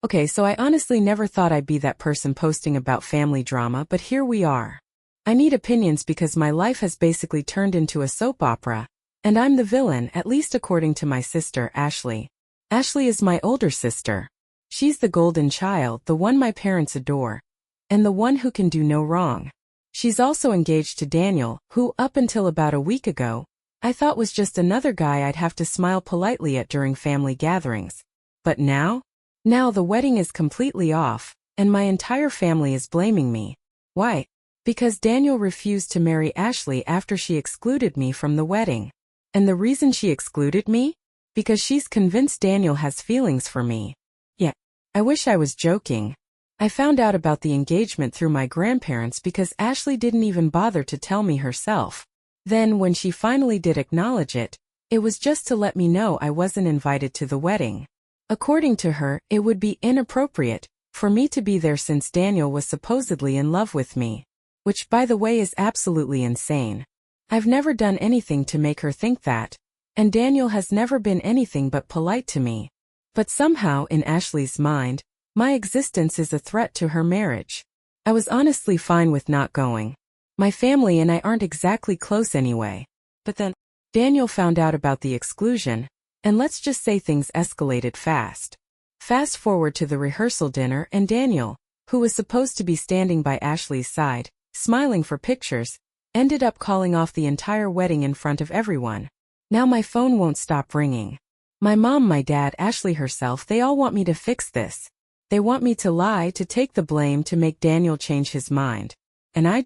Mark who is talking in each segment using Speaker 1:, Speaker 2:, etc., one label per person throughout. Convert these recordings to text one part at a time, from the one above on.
Speaker 1: Okay, so I honestly never thought I'd be that person posting about family drama, but here we are. I need opinions because my life has basically turned into a soap opera, and I'm the villain, at least according to my sister, Ashley. Ashley is my older sister. She's the golden child, the one my parents adore, and the one who can do no wrong. She's also engaged to Daniel, who, up until about a week ago, I thought was just another guy I'd have to smile politely at during family gatherings. But now? Now the wedding is completely off, and my entire family is blaming me. Why? Because Daniel refused to marry Ashley after she excluded me from the wedding. And the reason she excluded me? Because she's convinced Daniel has feelings for me. Yeah, I wish I was joking. I found out about the engagement through my grandparents because Ashley didn't even bother to tell me herself. Then, when she finally did acknowledge it, it was just to let me know I wasn't invited to the wedding. According to her, it would be inappropriate for me to be there since Daniel was supposedly in love with me. Which, by the way, is absolutely insane. I've never done anything to make her think that, and Daniel has never been anything but polite to me. But somehow, in Ashley's mind, my existence is a threat to her marriage. I was honestly fine with not going. My family and I aren't exactly close anyway. But then, Daniel found out about the exclusion, and let's just say things escalated fast. Fast forward to the rehearsal dinner, and Daniel, who was supposed to be standing by Ashley's side, smiling for pictures, ended up calling off the entire wedding in front of everyone. Now my phone won't stop ringing. My mom, my dad, Ashley herself, they all want me to fix this. They want me to lie, to take the blame, to make Daniel change his mind. And I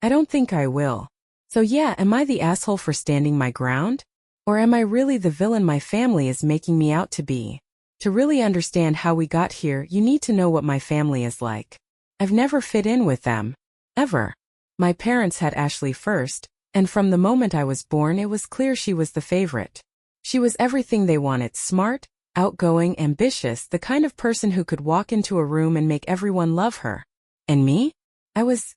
Speaker 1: don't think I will. So yeah, am I the asshole for standing my ground? Or am I really the villain my family is making me out to be? To really understand how we got here, you need to know what my family is like. I've never fit in with them. Ever. My parents had Ashley first, and from the moment I was born it was clear she was the favorite. She was everything they wanted: smart, outgoing, ambitious, the kind of person who could walk into a room and make everyone love her. And me? I was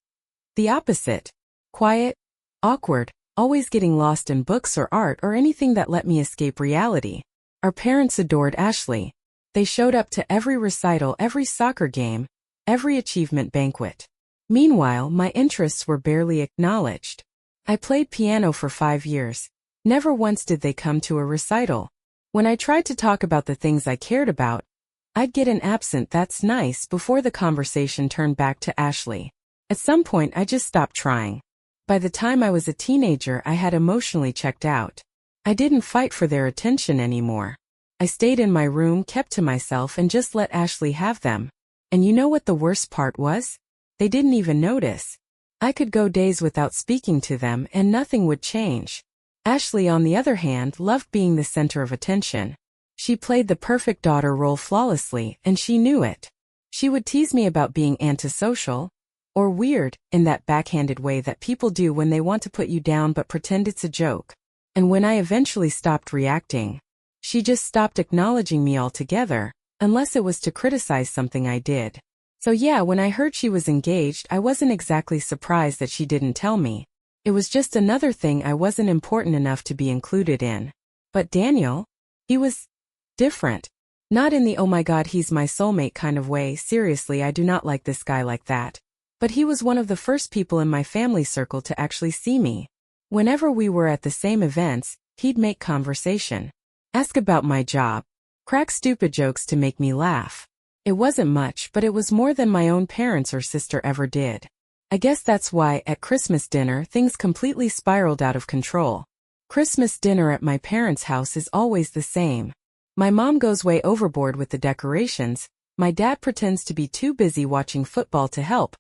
Speaker 1: the opposite. Quiet, awkward, always getting lost in books or art or anything that let me escape reality. Our parents adored Ashley. They showed up to every recital, every soccer game, every achievement banquet. Meanwhile, my interests were barely acknowledged. I played piano for 5 years. Never once did they come to a recital. When I tried to talk about the things I cared about, I'd get an absent "that's nice" before the conversation turned back to Ashley. At some point I just stopped trying. By the time I was a teenager I had emotionally checked out. I didn't fight for their attention anymore. I stayed in my room, kept to myself, and just let Ashley have them. And you know what the worst part was? They didn't even notice. I could go days without speaking to them and nothing would change. Ashley, on the other hand, loved being the center of attention. She played the perfect daughter role flawlessly, and she knew it. She would tease me about being antisocial, or weird, in that backhanded way that people do when they want to put you down but pretend it's a joke. And when I eventually stopped reacting, she just stopped acknowledging me altogether, unless it was to criticize something I did. So yeah, when I heard she was engaged, I wasn't exactly surprised that she didn't tell me. It was just another thing I wasn't important enough to be included in. But Daniel? He was different. Not in the "oh my god, he's my soulmate" kind of way. Seriously, I do not like this guy like that. But he was one of the first people in my family circle to actually see me. Whenever we were at the same events, he'd make conversation. Ask about my job. Crack stupid jokes to make me laugh. It wasn't much, but it was more than my own parents or sister ever did. I guess that's why, at Christmas dinner, things completely spiraled out of control. Christmas dinner at my parents' house is always the same. My mom goes way overboard with the decorations, my dad pretends to be too busy watching football to help,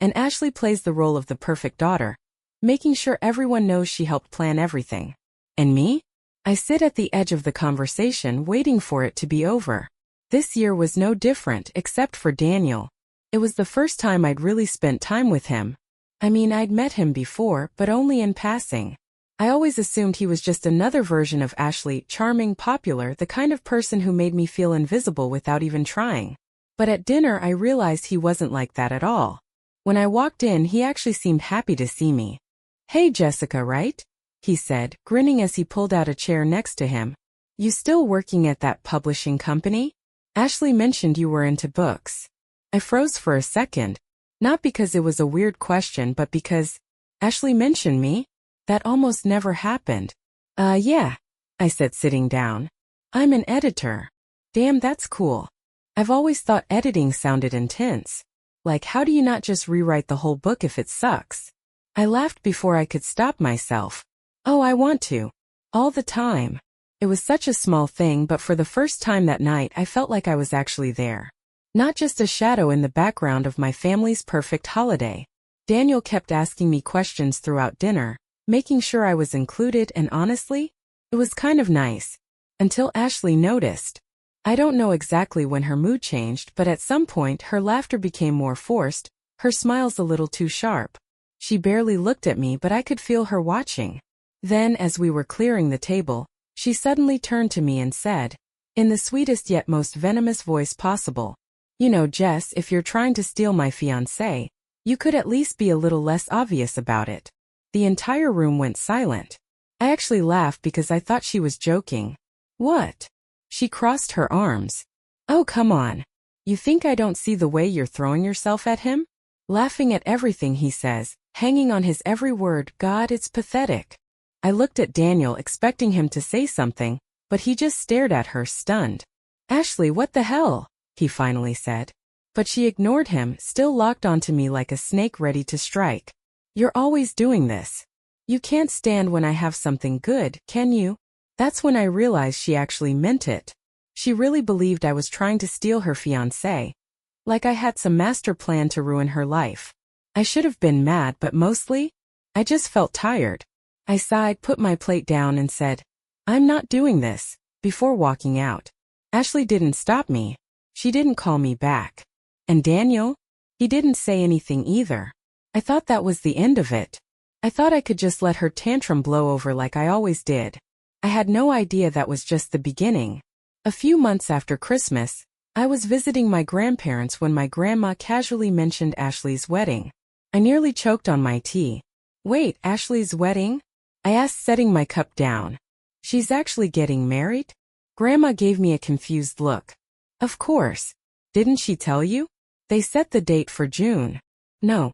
Speaker 1: and Ashley plays the role of the perfect daughter, making sure everyone knows she helped plan everything. And me? I sit at the edge of the conversation waiting for it to be over. This year was no different, except for Daniel. It was the first time I'd really spent time with him. I mean, I'd met him before, but only in passing. I always assumed he was just another version of Ashley, charming, popular, the kind of person who made me feel invisible without even trying. But at dinner I realized he wasn't like that at all. When I walked in, he actually seemed happy to see me. "Hey Jessica, right?" he said, grinning as he pulled out a chair next to him. "You still working at that publishing company?" Ashley mentioned you were into books. I froze for a second, not because it was a weird question but because Ashley mentioned me? That almost never happened. Yeah, I said sitting down. I'm an editor. Damn, that's cool. I've always thought editing sounded intense. Like, how do you not just rewrite the whole book if it sucks? I laughed before I could stop myself. Oh, I want to. All the time. It was such a small thing, but for the first time that night I felt like I was actually there. Not just a shadow in the background of my family's perfect holiday. Daniel kept asking me questions throughout dinner, making sure I was included, and honestly, it was kind of nice. Until Ashley noticed. I don't know exactly when her mood changed, but at some point her laughter became more forced, her smiles a little too sharp. She barely looked at me, but I could feel her watching. Then, as we were clearing the table, she suddenly turned to me and said, in the sweetest yet most venomous voice possible, "You know, Jess, if you're trying to steal my fiancé, you could at least be a little less obvious about it." The entire room went silent. I actually laughed because I thought she was joking. What? She crossed her arms. Oh, come on. You think I don't see the way you're throwing yourself at him? Laughing at everything he says, hanging on his every word. God, it's pathetic. I looked at Daniel expecting him to say something, but he just stared at her, stunned. Ashley, what the hell? He finally said. But she ignored him, still locked onto me like a snake ready to strike. You're always doing this. You can't stand when I have something good, can you? That's when I realized she actually meant it. She really believed I was trying to steal her fiancé. Like I had some master plan to ruin her life. I should have been mad, but mostly, I just felt tired. I sighed, put my plate down and said, "I'm not doing this," before walking out. Ashley didn't stop me. She didn't call me back. And Daniel? He didn't say anything either. I thought that was the end of it. I thought I could just let her tantrum blow over like I always did. I had no idea that was just the beginning. A few months after Christmas, I was visiting my grandparents when my grandma casually mentioned Ashley's wedding. I nearly choked on my tea. Wait, Ashley's wedding? I asked, setting my cup down. She's actually getting married? Grandma gave me a confused look. Of course. Didn't she tell you? They set the date for June. No,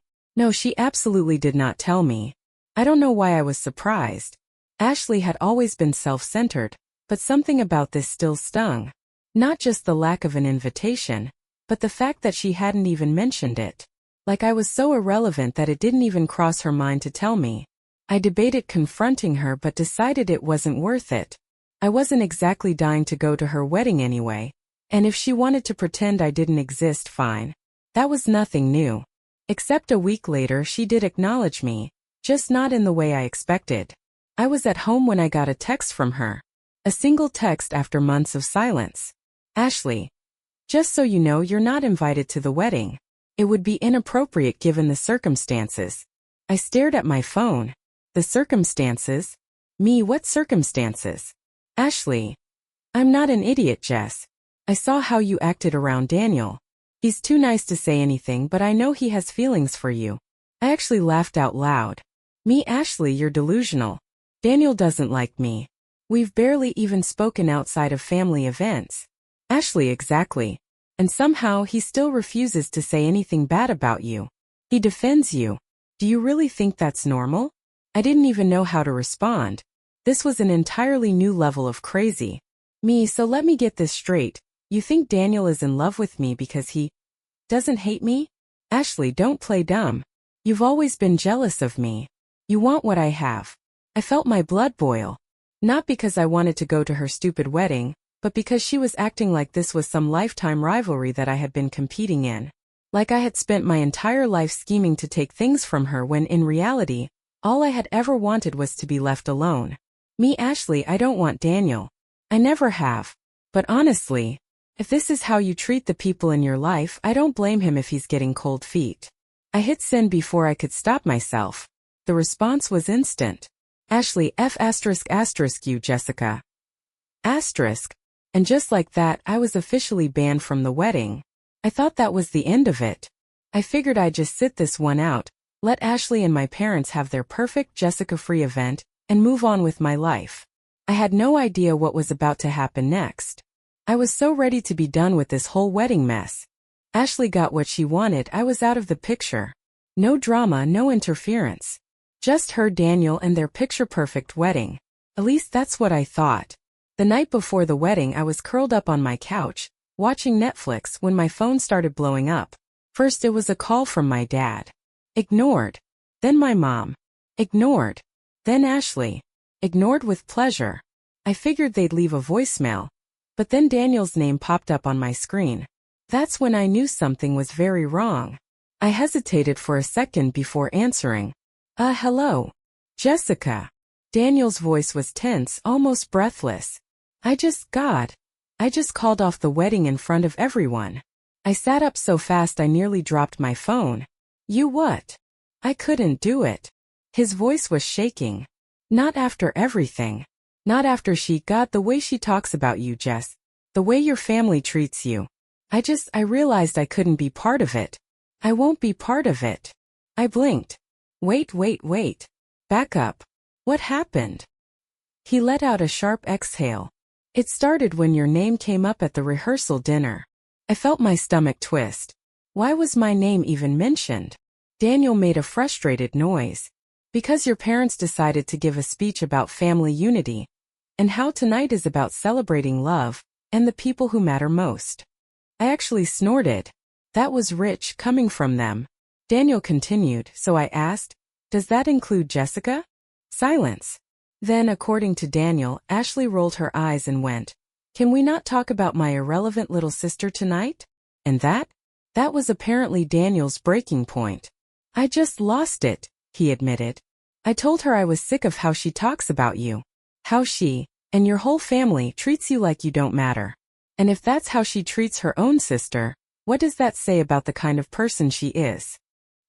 Speaker 1: she absolutely did not tell me. I don't know why I was surprised. Ashley had always been self-centered, but something about this still stung. Not just the lack of an invitation, but the fact that she hadn't even mentioned it. Like I was so irrelevant that it didn't even cross her mind to tell me. I debated confronting her but decided it wasn't worth it. I wasn't exactly dying to go to her wedding anyway, and if she wanted to pretend I didn't exist, fine. That was nothing new. Except a week later she did acknowledge me, just not in the way I expected. I was at home when I got a text from her. A single text after months of silence. Ashley, just so you know, you're not invited to the wedding. It would be inappropriate given the circumstances. I stared at my phone. The circumstances? Me, what circumstances? Ashley. I'm not an idiot, Jess. I saw how you acted around Daniel. He's too nice to say anything, but I know he has feelings for you. I actually laughed out loud. Me, Ashley, you're delusional. Daniel doesn't like me. We've barely even spoken outside of family events. Ashley, exactly. And somehow he still refuses to say anything bad about you. He defends you. Do you really think that's normal? I didn't even know how to respond. This was an entirely new level of crazy. Me, so let me get this straight. You think Daniel is in love with me because he doesn't hate me? Ashley, don't play dumb. You've always been jealous of me. You want what I have. I felt my blood boil. Not because I wanted to go to her stupid wedding, but because she was acting like this was some lifetime rivalry that I had been competing in. Like I had spent my entire life scheming to take things from her when in reality, all I had ever wanted was to be left alone. Me, Ashley, I don't want Daniel. I never have. But honestly, if this is how you treat the people in your life, I don't blame him if he's getting cold feet. I hit send before I could stop myself. The response was instant. Ashley, F*** you, Jessica. Asterisk. And just like that, I was officially banned from the wedding. I thought that was the end of it. I figured I'd just sit this one out, let Ashley and my parents have their perfect Jessica-free event, and move on with my life. I had no idea what was about to happen next. I was so ready to be done with this whole wedding mess. Ashley got what she wanted. I was out of the picture. No drama, no interference. Just her, Daniel, and their picture-perfect wedding. At least that's what I thought. The night before the wedding, I was curled up on my couch, watching Netflix, when my phone started blowing up. First it was a call from my dad. Ignored. Then my mom. Ignored. Then Ashley. Ignored with pleasure. I figured they'd leave a voicemail. But then Daniel's name popped up on my screen. That's when I knew something was very wrong. I hesitated for a second before answering. Hello. Jessica. Daniel's voice was tense, almost breathless. I just called off the wedding in front of everyone. I sat up so fast I nearly dropped my phone. You what? I couldn't do it. His voice was shaking. Not after everything. Not after God, the way she talks about you, Jess. The way your family treats you. I realized I couldn't be part of it. I won't be part of it. I blinked. Wait. Back up. What happened? He let out a sharp exhale. It started when your name came up at the rehearsal dinner. I felt my stomach twist. Why was my name even mentioned? Daniel made a frustrated noise. Because your parents decided to give a speech about family unity, and how tonight is about celebrating love, and the people who matter most. I actually snorted. That was rich coming from them. Daniel continued, so I asked, does that include Jessica? Silence. Then, according to Daniel, Ashley rolled her eyes and went, can we not talk about my irrelevant little sister tonight? And that was apparently Daniel's breaking point. I just lost it, he admitted. I told her I was sick of how she talks about you. How she, and your whole family, treats you like you don't matter. And if that's how she treats her own sister, what does that say about the kind of person she is?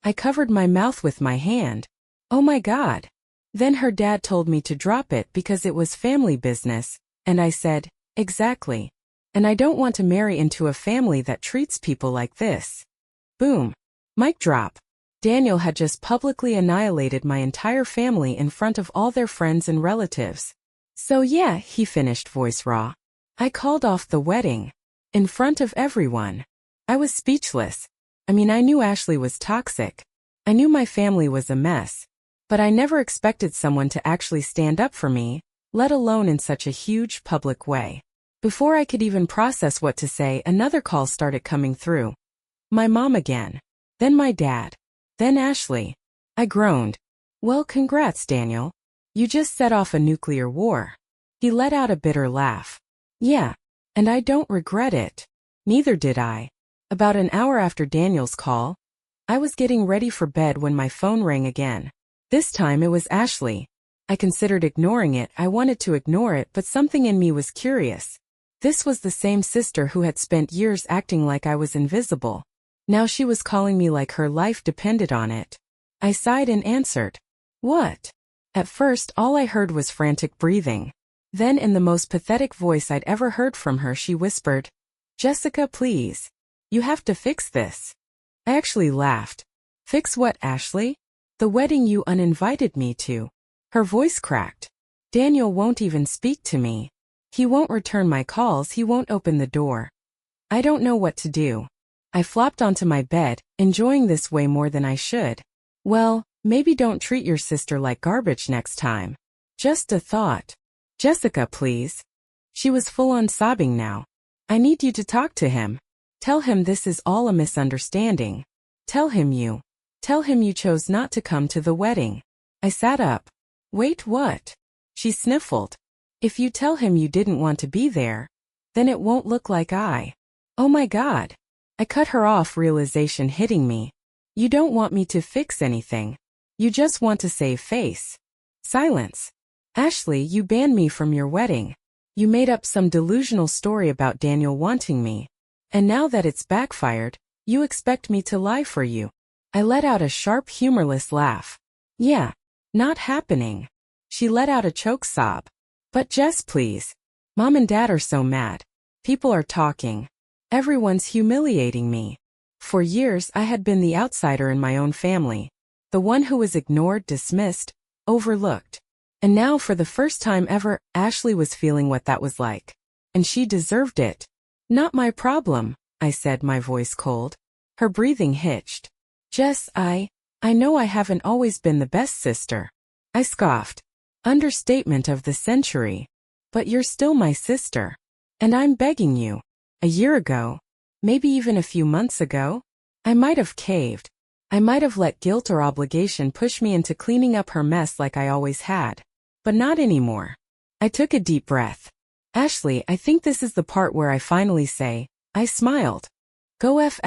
Speaker 1: I covered my mouth with my hand. Oh my God. Then her dad told me to drop it because it was family business, and I said, exactly. And I don't want to marry into a family that treats people like this. Boom. Mic drop. Daniel had just publicly annihilated my entire family in front of all their friends and relatives. So yeah, he finished, voice raw. I called off the wedding. In front of everyone. I was speechless. I knew Ashley was toxic. I knew my family was a mess. But I never expected someone to actually stand up for me, let alone in such a huge public way. Before I could even process what to say, another call started coming through. My mom again. Then my dad. Then Ashley. I groaned. Well, congrats, Daniel. You just set off a nuclear war. He let out a bitter laugh. Yeah. And I don't regret it. Neither did I. About an hour after Daniel's call, I was getting ready for bed when my phone rang again. This time it was Ashley. I considered ignoring it. I wanted to ignore it, but something in me was curious. This was the same sister who had spent years acting like I was invisible. Now she was calling me like her life depended on it. I sighed and answered. What? At first, all I heard was frantic breathing. Then, in the most pathetic voice I'd ever heard from her, she whispered, Jessica, please. You have to fix this. I actually laughed. Fix what, Ashley? The wedding you uninvited me to. Her voice cracked. Daniel won't even speak to me. He won't return my calls. He won't open the door. I don't know what to do. I flopped onto my bed, enjoying this way more than I should. Well, maybe don't treat your sister like garbage next time. Just a thought. Jessica, please. She was full on sobbing now. I need you to talk to him. Tell him this is all a misunderstanding. Tell him you chose not to come to the wedding. I sat up. Wait, what? She sniffled. If you tell him you didn't want to be there, then it won't look like I. Oh my God. I cut her off, realization hitting me. You don't want me to fix anything. You just want to save face. Silence. Ashley, you banned me from your wedding. You made up some delusional story about Daniel wanting me. And now that it's backfired, you expect me to lie for you. I let out a sharp, humorless laugh. Yeah. Not happening. She let out a choke sob. But Jess, please. Mom and Dad are so mad. People are talking. Everyone's humiliating me. For years I had been the outsider in my own family. The one who was ignored, dismissed, overlooked. And now for the first time ever, Ashley was feeling what that was like. And she deserved it. Not my problem, I said, my voice cold. Her breathing hitched. Jess, I know I haven't always been the best sister. I scoffed. Understatement of the century. But you're still my sister. And I'm begging you. A year ago, maybe even a few months ago, I might have caved. I might have let guilt or obligation push me into cleaning up her mess like I always had. But not anymore. I took a deep breath. Ashley, I think this is the part where I finally say, I smiled. Go F***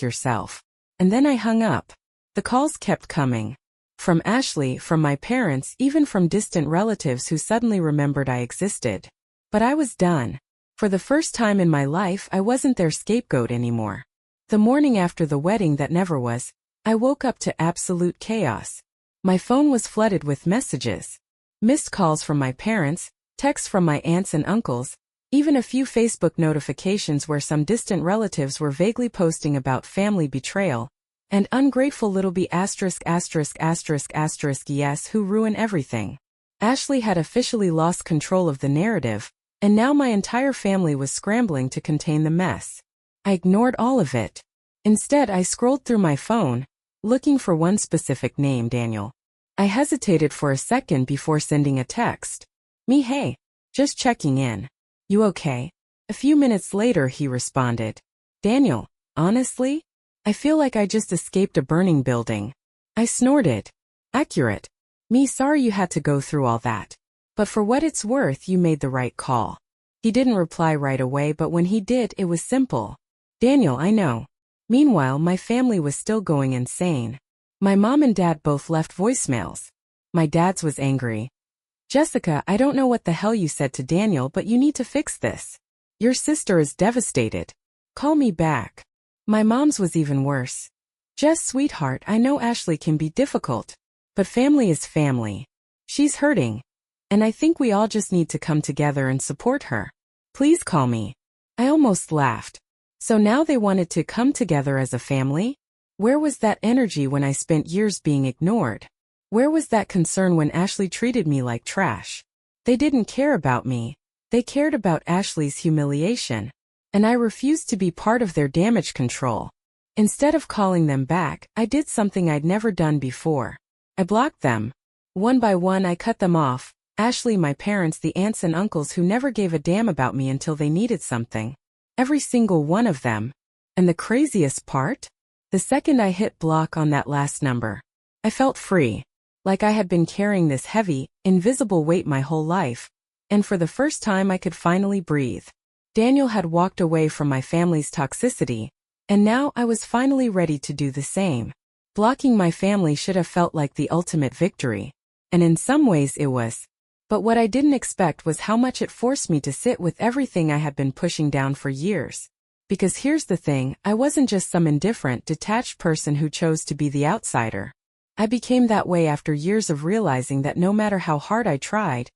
Speaker 1: yourself. And then I hung up. The calls kept coming. From Ashley, from my parents, even from distant relatives who suddenly remembered I existed. But I was done. For the first time in my life, I wasn't their scapegoat anymore. The morning after the wedding that never was, I woke up to absolute chaos. My phone was flooded with messages. Missed calls from my parents, texts from my aunts and uncles, even a few Facebook notifications where some distant relatives were vaguely posting about family betrayal, and ungrateful little b*** yes who ruin everything. Ashley had officially lost control of the narrative, and now my entire family was scrambling to contain the mess. I ignored all of it. Instead, I scrolled through my phone, looking for one specific name, Daniel. I hesitated for a second before sending a text. Me, hey, just checking in. You okay? A few minutes later, he responded. Daniel, honestly? I feel like I just escaped a burning building. I snorted. Accurate. Me, sorry you had to go through all that. But for what it's worth, you made the right call. He didn't reply right away, but when he did, it was simple. Daniel, I know. Meanwhile, my family was still going insane. My mom and dad both left voicemails. My dad's was angry. Jessica, I don't know what the hell you said to Daniel, but you need to fix this. Your sister is devastated. Call me back. My mom's was even worse. Jess, sweetheart, I know Ashley can be difficult, but family is family. She's hurting. And I think we all just need to come together and support her. Please call me. I almost laughed. So now they wanted to come together as a family? Where was that energy when I spent years being ignored? Where was that concern when Ashley treated me like trash? They didn't care about me. They cared about Ashley's humiliation. And I refused to be part of their damage control. Instead of calling them back, I did something I'd never done before. I blocked them. One by one, I cut them off. Ashley, my parents, the aunts and uncles who never gave a damn about me until they needed something. Every single one of them. And the craziest part? The second I hit block on that last number, I felt free. Like I had been carrying this heavy, invisible weight my whole life. And for the first time I could finally breathe. Daniel had walked away from my family's toxicity, and now I was finally ready to do the same. Blocking my family should have felt like the ultimate victory. And in some ways it was. But what I didn't expect was how much it forced me to sit with everything I had been pushing down for years. Because here's the thing, I wasn't just some indifferent, detached person who chose to be the outsider. I became that way after years of realizing that no matter how hard I tried,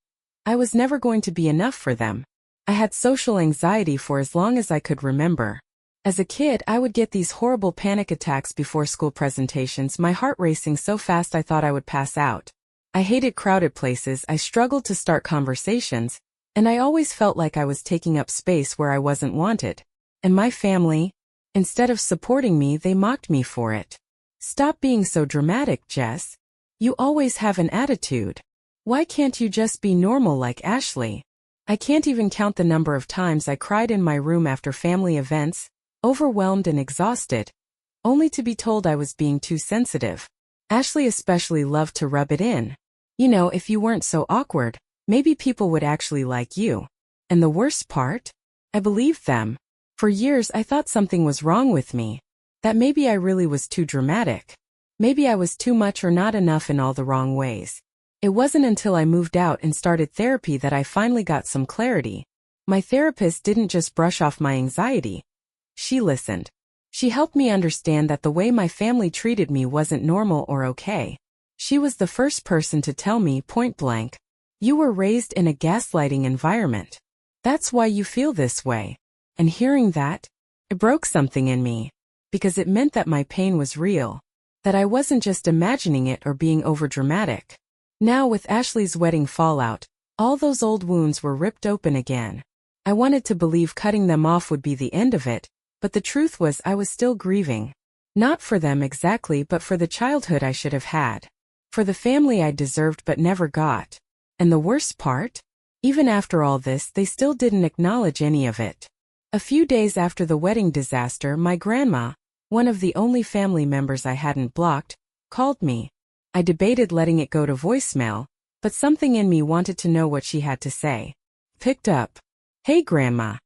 Speaker 1: I was never going to be enough for them. I had social anxiety for as long as I could remember. As a kid, I would get these horrible panic attacks before school presentations, my heart racing so fast I thought I would pass out. I hated crowded places, I struggled to start conversations, and I always felt like I was taking up space where I wasn't wanted. And my family, instead of supporting me, they mocked me for it. Stop being so dramatic, Jess. You always have an attitude. Why can't you just be normal like Ashley? I can't even count the number of times I cried in my room after family events, overwhelmed and exhausted, only to be told I was being too sensitive. Ashley especially loved to rub it in. You know, if you weren't so awkward, maybe people would actually like you. And the worst part? I believed them. For years I thought something was wrong with me. That maybe I really was too dramatic. Maybe I was too much or not enough in all the wrong ways. It wasn't until I moved out and started therapy that I finally got some clarity. My therapist didn't just brush off my anxiety. She listened. She helped me understand that the way my family treated me wasn't normal or okay. She was the first person to tell me point blank, you were raised in a gaslighting environment. That's why you feel this way. And hearing that, it broke something in me. Because it meant that my pain was real. That I wasn't just imagining it or being overdramatic. Now with Ashley's wedding fallout, All those old wounds were ripped open again. I wanted to believe cutting them off would be the end of it, but the truth was I was still grieving. Not for them exactly, but for the childhood I should have had. For the family I deserved but never got. And the worst part? Even after all this, they still didn't acknowledge any of it. A few days after the wedding disaster, my grandma, one of the only family members I hadn't blocked, called me. I debated letting it go to voicemail, but something in me wanted to know what she had to say. Picked up. "Hey, Grandma."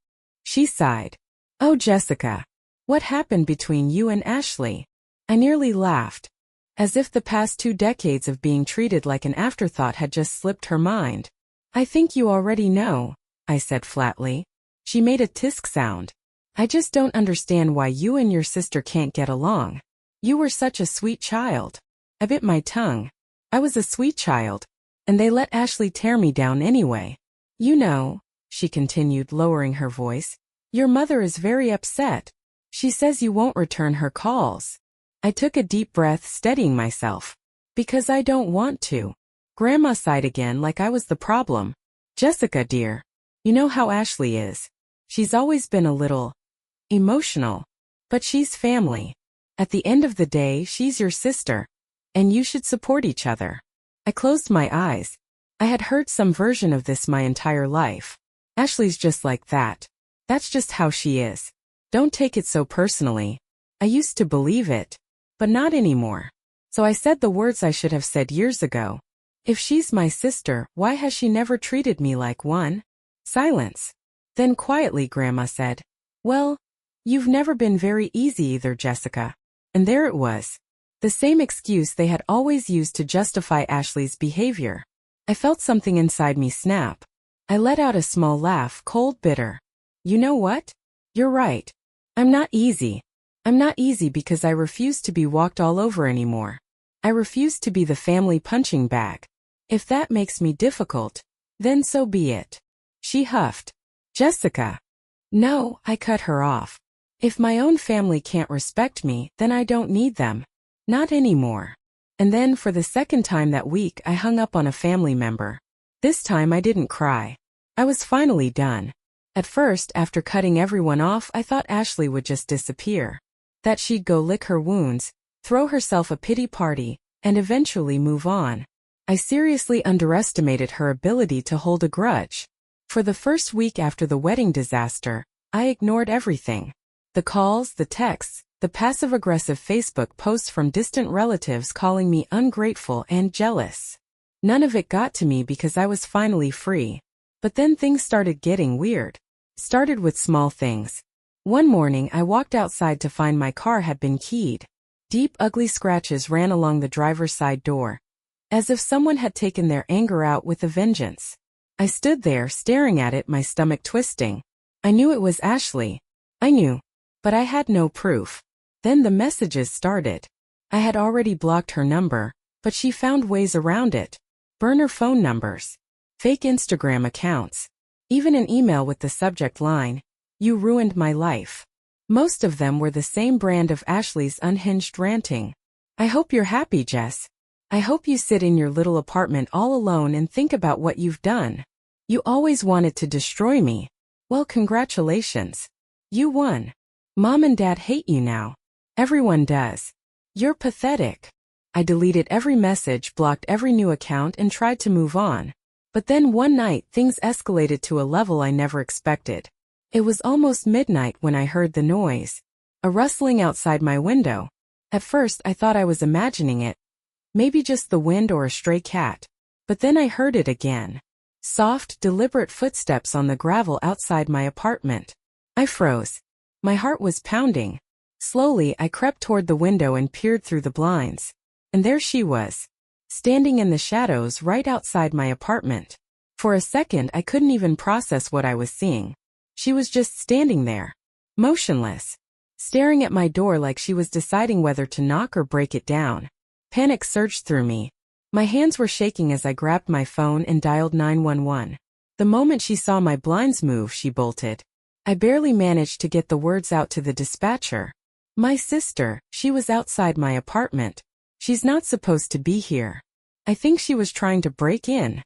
Speaker 1: She sighed. "Oh, Jessica. What happened between you and Ashley?" I nearly laughed. As if the past 2 decades of being treated like an afterthought had just slipped her mind. "I think you already know," I said flatly. She made a tisk sound. "I just don't understand why you and your sister can't get along. You were such a sweet child." I bit my tongue. I was a sweet child. And they let Ashley tear me down anyway. "You know," she continued, lowering her voice, "your mother is very upset. She says you won't return her calls." I took a deep breath, steadying myself. "Because I don't want to." Grandma sighed again like I was the problem. "Jessica, dear, you know how Ashley is. She's always been a little emotional. But she's family. At the end of the day, she's your sister. And you should support each other." I closed my eyes. I had heard some version of this my entire life. Ashley's just like that. That's just how she is. Don't take it so personally. I used to believe it. But not anymore. So I said the words I should have said years ago. "If she's my sister, why has she never treated me like one?" Silence. Then quietly Grandma said, "Well, you've never been very easy either, Jessica." And there it was. The same excuse they had always used to justify Ashley's behavior. I felt something inside me snap. I let out a small laugh, cold, bitter. "You know what? You're right. I'm not easy. I'm not easy because I refuse to be walked all over anymore. I refuse to be the family punching bag. If that makes me difficult, then so be it." She huffed. "Jessica." "No," I cut her off. "If my own family can't respect me, then I don't need them. Not anymore." And then for the second time that week I hung up on a family member. This time I didn't cry. I was finally done. At first, after cutting everyone off, I thought Ashley would just disappear. That she'd go lick her wounds, throw herself a pity party, and eventually move on. I seriously underestimated her ability to hold a grudge. For the first week after the wedding disaster, I ignored everything. The calls, the texts, the passive-aggressive Facebook posts from distant relatives calling me ungrateful and jealous. None of it got to me because I was finally free. But then things started getting weird. Started with small things. One morning I walked outside to find my car had been keyed. Deep, ugly scratches ran along the driver's side door. As if someone had taken their anger out with a vengeance. I stood there staring at it, my stomach twisting. I knew it was Ashley. I knew. But I had no proof. Then the messages started. I had already blocked her number, but she found ways around it. Burner phone numbers. Fake Instagram accounts. Even an email with the subject line, "You ruined my life." Most of them were the same brand of Ashley's unhinged ranting. "I hope you're happy, Jess. I hope you sit in your little apartment all alone and think about what you've done. You always wanted to destroy me. Well, congratulations. You won. Mom and Dad hate you now. Everyone does. You're pathetic." I deleted every message, blocked every new account, and tried to move on. But then one night things escalated to a level I never expected. It was almost midnight when I heard the noise. A rustling outside my window. At first I thought I was imagining it. Maybe just the wind or a stray cat. But then I heard it again. Soft, deliberate footsteps on the gravel outside my apartment. I froze. My heart was pounding. Slowly I crept toward the window and peered through the blinds. And there she was. Standing in the shadows right outside my apartment. For a second I couldn't even process what I was seeing. She was just standing there. Motionless. Staring at my door like she was deciding whether to knock or break it down. Panic surged through me. My hands were shaking as I grabbed my phone and dialed 911. The moment she saw my blinds move, she bolted. I barely managed to get the words out to the dispatcher. "My sister, she was outside my apartment. She's not supposed to be here. I think she was trying to break in."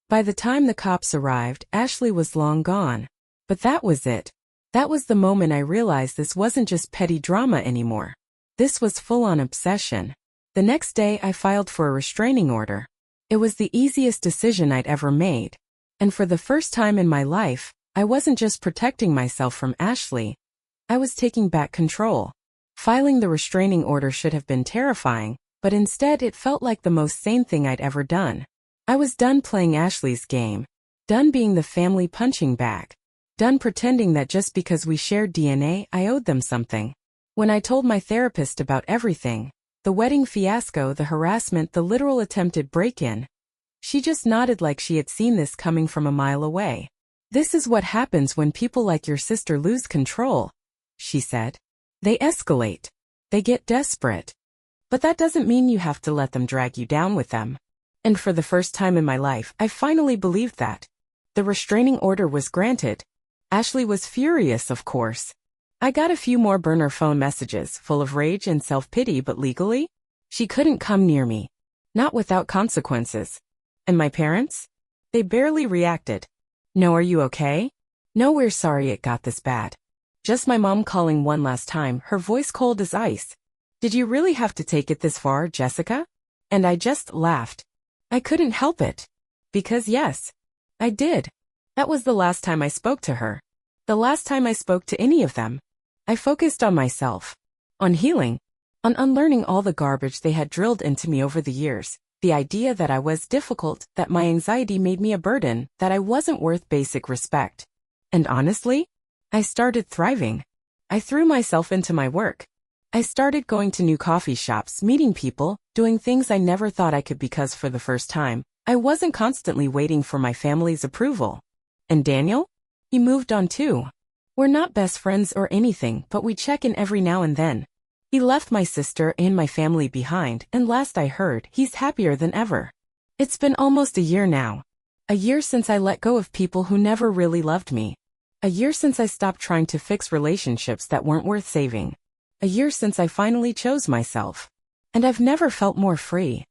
Speaker 1: By the time the cops arrived, Ashley was long gone. But that was it. That was the moment I realized this wasn't just petty drama anymore. This was full-on obsession. The next day I filed for a restraining order. It was the easiest decision I'd ever made. And for the first time in my life, I wasn't just protecting myself from Ashley. I was taking back control. Filing the restraining order should have been terrifying, but instead it felt like the most sane thing I'd ever done. I was done playing Ashley's game. Done being the family punching bag. Done pretending that just because we shared DNA, I owed them something. When I told my therapist about everything, the wedding fiasco, the harassment, the literal attempted break-in, she just nodded like she had seen this coming from a mile away. "This is what happens when people like your sister lose control," she said. "They escalate. They get desperate. But that doesn't mean you have to let them drag you down with them." And for the first time in my life, I finally believed that. The restraining order was granted. Ashley was furious, of course. I got a few more burner phone messages, full of rage and self-pity, but legally? She couldn't come near me. Not without consequences. And my parents? They barely reacted. "No, are you okay?" "No, we're sorry it got this bad." Just my mom calling one last time, her voice cold as ice. "Did you really have to take it this far, Jessica?" And I just laughed. I couldn't help it. Because yes, I did. That was the last time I spoke to her. The last time I spoke to any of them. I focused on myself. On healing. On unlearning all the garbage they had drilled into me over the years. The idea that I was difficult, that my anxiety made me a burden, that I wasn't worth basic respect. And honestly, I started thriving. I threw myself into my work. I started going to new coffee shops, meeting people, doing things I never thought I could because for the first time, I wasn't constantly waiting for my family's approval. And Daniel? He moved on too. We're not best friends or anything, but we check in every now and then. He left my sister and my family behind, and last I heard, he's happier than ever. It's been almost a year now. A year since I let go of people who never really loved me. A year since I stopped trying to fix relationships that weren't worth saving. A year since I finally chose myself. And I've never felt more free.